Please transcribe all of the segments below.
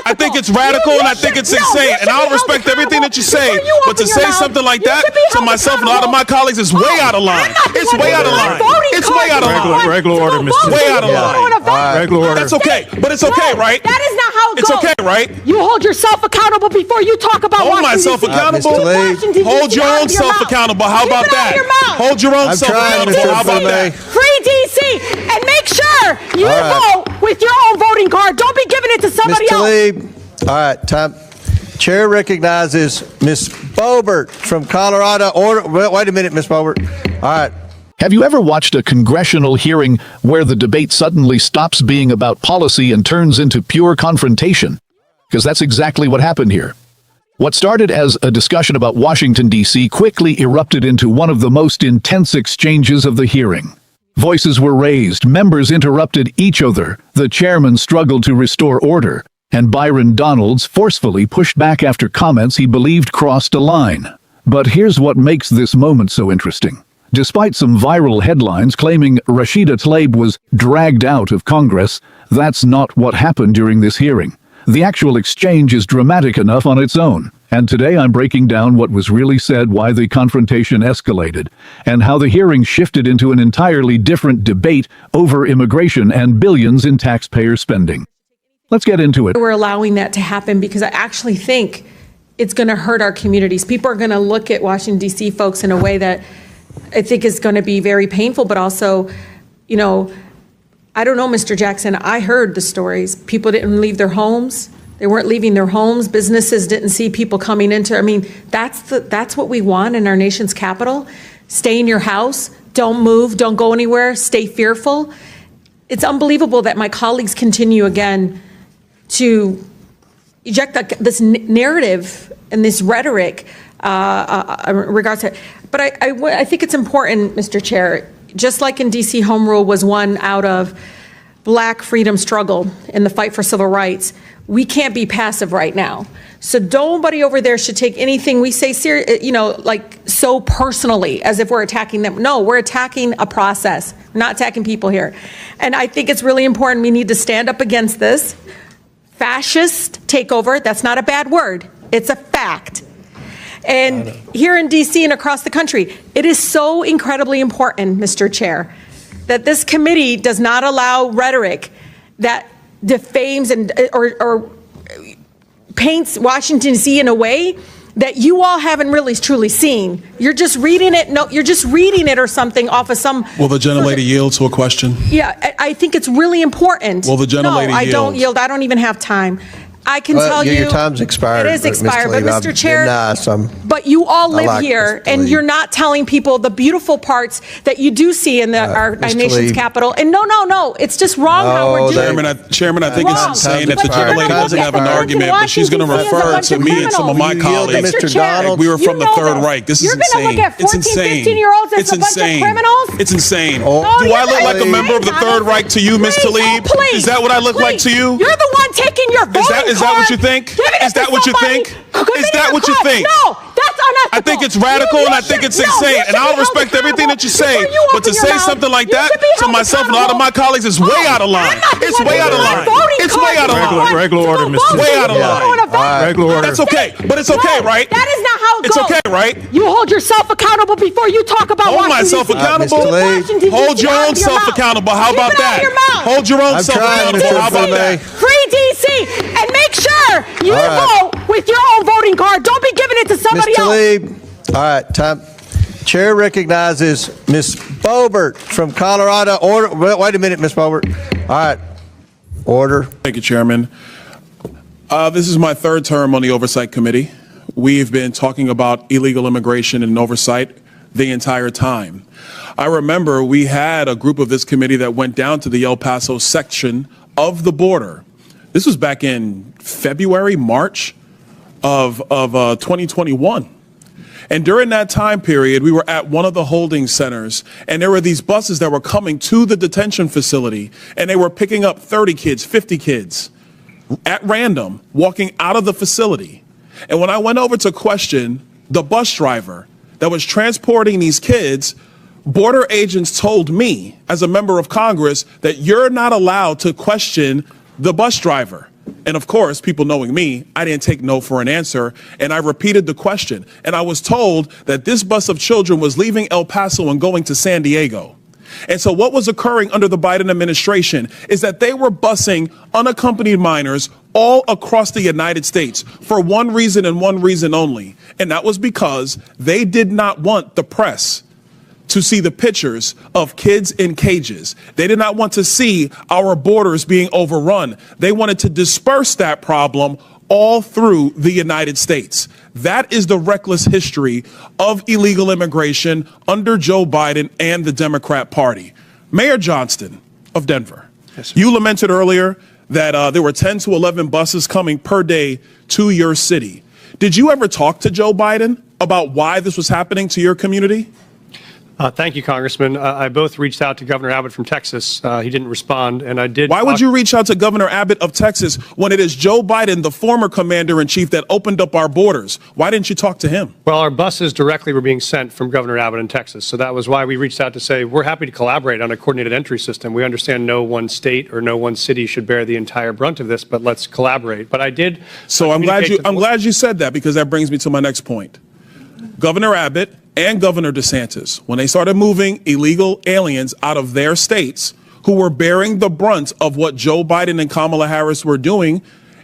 I think it's radical and I think it's insane. And I'll respect everything that you say. But to say something like that to myself and a lot of my colleagues is way out of line. It's way out of line. It's way out of line. Regular order, Mr. Way out of line. Regular order. That's okay. But it's okay, right? That is not how it goes. It's okay, right? You hold yourself accountable before you talk about Hold myself accountable. Hold your own self accountable. How about that? Hold your own self accountable. How about that? Free DC, and make sure you vote with your own voting card. Don't be giving it to somebody else. Tlaib, all right, time. Chair recognizes Ms. Boebert from Colorado. Wait a minute, Ms. Boebert. All right. Have you ever watched a congressional hearing where the debate suddenly stops being about policy and turns into pure confrontation? Because that's exactly what happened here. What started as a discussion about Washington, D.C. quickly erupted into one of the most intense exchanges of the hearing. Voices were raised, members interrupted each other, the chairman struggled to restore order, and Byron Donalds forcefully pushed back after comments he believed crossed a line. But here's what makes this moment so interesting. Despite some viral headlines claiming Rashida Tlaib was dragged out of Congress, that's not what happened during this hearing. The actual exchange is dramatic enough on its own, and today I'm breaking down what was really said, why the confrontation escalated, and how the hearing shifted into an entirely different debate over immigration and billions in taxpayer spending. Let's get into it. We're allowing that to happen because I actually think it's going to hurt our communities. People are going to look at Washington, D.C. folks in a way that I think is going to be very painful, but also, you know, I don't know, Mr. Jackson, I heard the stories. People didn't leave their homes. They weren't leaving their homes. Businesses didn't see people coming into, I mean, that's what we want in our nation's capital. Stay in your house, don't move, don't go anywhere, stay fearful. It's unbelievable that my colleagues continue again to eject this narrative and this rhetoric in regards to, but I think it's important, Mr. Chair, just like in DC, home rule was one out of Black freedom struggle in the fight for civil rights. We can't be passive right now. So nobody over there should take anything we say like so personally as if we're attacking them. No, we're attacking a process, not attacking people here. And I think it's really important. We need to stand up against this fascist takeover. That's not a bad word. It's a fact. And here in DC and across the country, it is so incredibly important, Mr. Chair, that this committee does not allow rhetoric that defames and or paints Washington, D.C. in a way that you all haven't really truly seen. You're just reading it. No, you're just reading it or something off of some. Will the gentlelady yield to a question? Yeah, I think it's really important. Will the gentlelady yield? No, I don't yield. I don't even have time. I can tell you. Your time's expired. It is expired, but Mr. Chair, nice. but you all live here, and you're not telling people the beautiful parts that you do see in our nation's capital. And no, it's just wrong how we're doing it. Chairman, I think it's insane that the gentlelady doesn't have an argument, but she's going to refer to me and some of my colleagues. Mr. Donalds, we were from the Third Reich. This is insane. It's insane. 15-year-olds as a bunch of criminals? It's insane. Do I look like a member of the Third Reich to you, Ms. Tlaib? Is that what I look like to you? You're the one taking your voting card. Is that what you think? Is that what you think? Is that what you think? No, that's unethical. I think it's radical and I think it's insane. And I'll respect everything that you say. But to say something like that to myself and a lot of my colleagues is way out of line. It's way out of line. It's way out of line. Regular order, Mr. Way out of line. Regular order. That's okay. But it's okay, right? That is not how it goes. It's okay, right? You hold yourself accountable before you talk about Hold myself accountable. Hold your own self accountable. How about that? Hold your own self accountable. How about that? Free DC, and make sure you vote with your own voting card. Don't be giving it to somebody else. Tlaib, all right, time. Chair recognizes Ms. Boebert from Colorado. Wait a minute, Ms. Boebert. All right. Order. Thank you, Chairman. This is my third term on the Oversight Committee. We've been talking about illegal immigration and oversight the entire time. I remember we had a group of this committee that went down to the El Paso section of the border. This was back in February, March of 2021. And during that time period, we were at one of the holding centers, and there were these buses that were coming to the detention facility, and they were picking up 30 kids, 50 kids at random, walking out of the facility. And when I went over to question the bus driver that was transporting these kids, border agents told me, as a member of Congress, that you're not allowed to question the bus driver. And of course, people knowing me, I didn't take no for an answer, and I repeated the question. And I was told that this bus of children was leaving El Paso and going to San Diego. And so what was occurring under the Biden administration is that they were busing unaccompanied minors all across the United States for one reason and one reason only. And that was because they did not want the press to see the pictures of kids in cages. They did not want to see our borders being overrun. They wanted to disperse that problem all through the United States. That is the reckless history of illegal immigration under Joe Biden and the Democrat Party. Mayor Johnston of Denver, you lamented earlier that there were 10 to 11 buses coming per day to your city. Did you ever talk to Joe Biden about why this was happening to your community? Thank you, Congressman. I both reached out to Governor Abbott from Texas. He didn't respond, and I did. Why would you reach out to Governor Abbott of Texas when it is Joe Biden, the former commander-in-chief, that opened up our borders? Why didn't you talk to him? Well, our buses directly were being sent from Governor Abbott in Texas, so that was why we reached out to say we're happy to collaborate on a coordinated entry system. We understand no one state or no one city should bear the entire brunt of this, but let's collaborate. But I did. So I'm glad you said that, because that brings me to my next point. Governor Abbott and Governor DeSantis, when they started moving illegal aliens out of their states who were bearing the brunt of what Joe Biden and Kamala Harris were doing,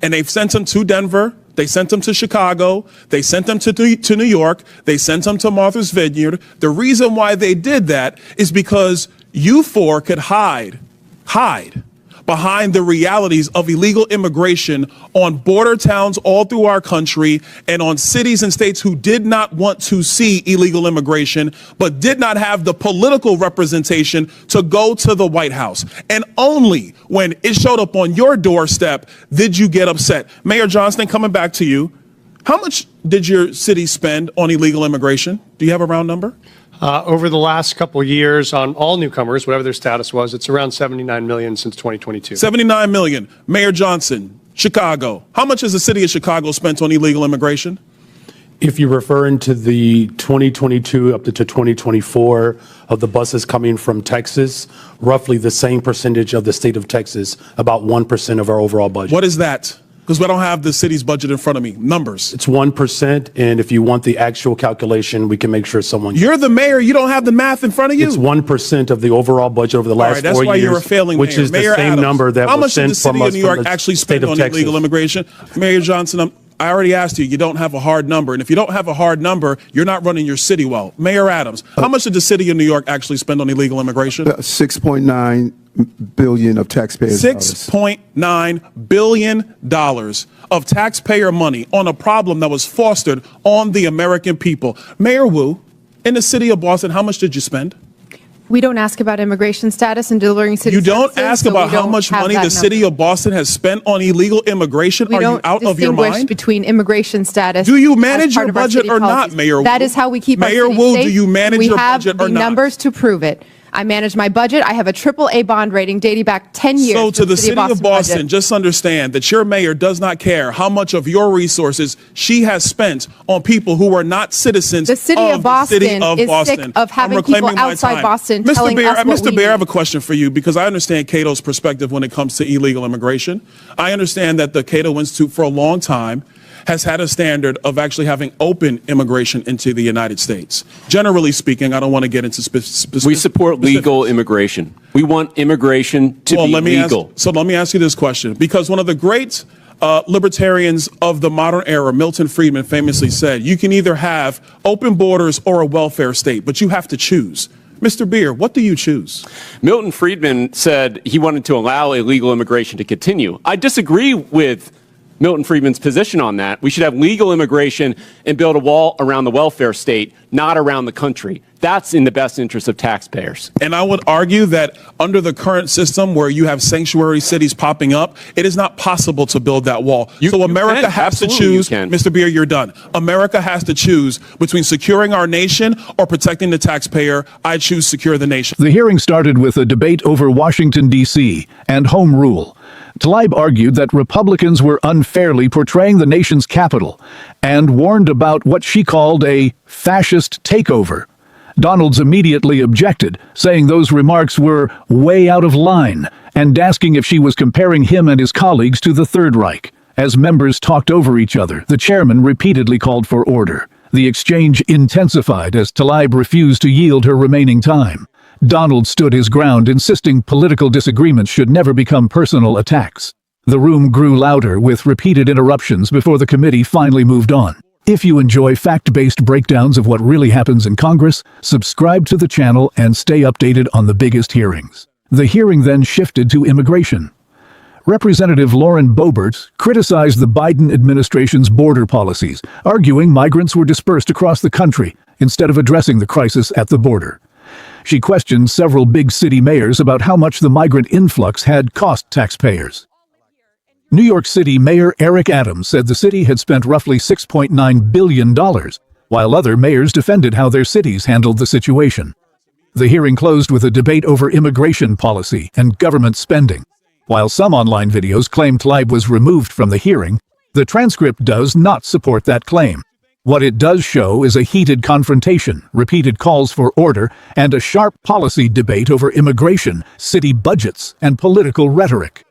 and they've sent them to Denver, they sent them to Chicago, they sent them to New York, they sent them to Martha's Vineyard. The reason why they did that is because you four could hide behind the realities of illegal immigration on border towns all through our country and on cities and states who did not want to see illegal immigration, but did not have the political representation to go to the White House. And only when it showed up on your doorstep did you get upset. Mayor Johnston, coming back to you, how much did your city spend on illegal immigration? Do you have a round number? Over the last couple of years on all newcomers, whatever their status was, it's around $79 million since 2022. $79 million. Mayor Johnson, Chicago. How much has the city of Chicago spent on illegal immigration? If you're referring to the 2022 up to 2024 of the buses coming from Texas, roughly the same percentage of the state of Texas, about 1% of our overall budget. What is that? Because we don't have the city's budget in front of me. Numbers. It's 1%, and if you want the actual calculation, we can make sure someone... You're the mayor. You don't have the math in front of you. It's 1% of the overall budget over the last 4 years. That's why you're a failing mayor. Which is Mayor the same Adams, number that was sent from us from the state of Texas. How much did the city of New York actually spend on illegal immigration? Mayor Johnson, I already asked you. You don't have a hard number. And if you don't have a hard number, you're not running your city well. Mayor Adams, how much did the city of New York actually spend on illegal immigration? $6.9 billion of taxpayer dollars. $6.9 billion of taxpayer money on a problem that was fostered on the American people. Mayor Wu, in the city of Boston, how much did you spend? We don't ask about immigration status and delivering city You don't services, ask so about we how don't much have money that the city number. of Boston has spent on illegal immigration? We Are you out of your mind? distinguish between immigration status. Do you as manage part your of our budget city or not, policies. Mayor Wu? That is how we keep our Mayor city Wu, safe. do you manage your budget or We have the not? numbers to prove it. I manage my budget. I have a AAA bond rating dating back 10 years. So to the city of Boston, budget. just understand that your mayor does not care how much of your resources she has spent on people who are not citizens The city of Boston is sick of having people outside Boston telling us what Mr. we Bear, I need. have a question for you, because I understand Cato's perspective when it comes to illegal immigration. I understand that the Cato Institute for a long time has had a standard of actually having open immigration into the United States. Generally speaking, I don't want to get into specifics. We support legal immigration. We want immigration to be legal. So let me ask you this question, because one of the great libertarians of the modern era, Milton Friedman, famously said, you can either have open borders or a welfare state, but you have to choose. Mr. Beer, what do you choose? Milton Friedman said he wanted to allow illegal immigration to continue. I disagree with Milton Friedman's position on that. We should have legal immigration and build a wall around the welfare state, not around the country. That's in the best interest of taxpayers. And I would argue that under the current system where you have sanctuary cities popping up, it is not possible to build that wall. So America has to choose. Mr. Beer, you're done. America has to choose between securing our nation or protecting the taxpayer. I choose secure the nation. The hearing started with a debate over Washington, D.C. and home rule. Tlaib argued that Republicans were unfairly portraying the nation's capital and warned about what she called a fascist takeover. Donalds immediately objected, saying those remarks were way out of line, and asking if she was comparing him and his colleagues to the Third Reich. As members talked over each other, the chairman repeatedly called for order. The exchange intensified as Tlaib refused to yield her remaining time. Donalds stood his ground, insisting political disagreements should never become personal attacks. The room grew louder with repeated interruptions before the committee finally moved on. If you enjoy fact-based breakdowns of what really happens in Congress, subscribe to the channel and stay updated on the biggest hearings. The hearing then shifted to immigration. Representative Lauren Boebert criticized the Biden administration's border policies, arguing migrants were dispersed across the country instead of addressing the crisis at the border. She questioned several big city mayors about how much the migrant influx had cost taxpayers. New York City Mayor Eric Adams said the city had spent roughly $6.9 billion, while other mayors defended how their cities handled the situation. The hearing closed with a debate over immigration policy and government spending. While some online videos claim Tlaib was removed from the hearing, the transcript does not support that claim. What it does show is a heated confrontation, repeated calls for order, and a sharp policy debate over immigration, city budgets, and political rhetoric.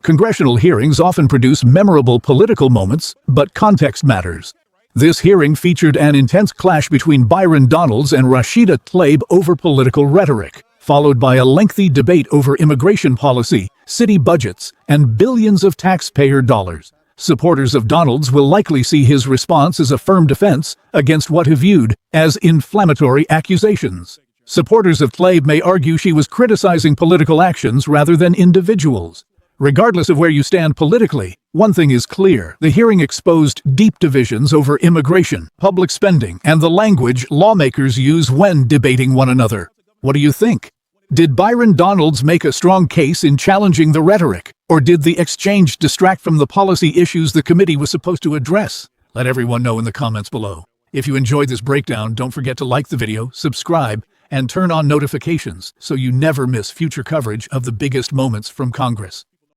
Congressional hearings often produce memorable political moments, but context matters. This hearing featured an intense clash between Byron Donalds and Rashida Tlaib over political rhetoric, followed by a lengthy debate over immigration policy, city budgets, and billions of taxpayer dollars. Supporters of Donalds will likely see his response as a firm defense against what he viewed as inflammatory accusations. Supporters of Tlaib may argue she was criticizing political actions rather than individuals. Regardless of where you stand politically, one thing is clear: the hearing exposed deep divisions over immigration, public spending, and the language lawmakers use when debating one another. What do you think? Did Byron Donalds make a strong case in challenging the rhetoric, or did the exchange distract from the policy issues the committee was supposed to address? Let everyone know in the comments below. If you enjoyed this breakdown, don't forget to like the video, subscribe, and turn on notifications so you never miss future coverage of the biggest moments from Congress.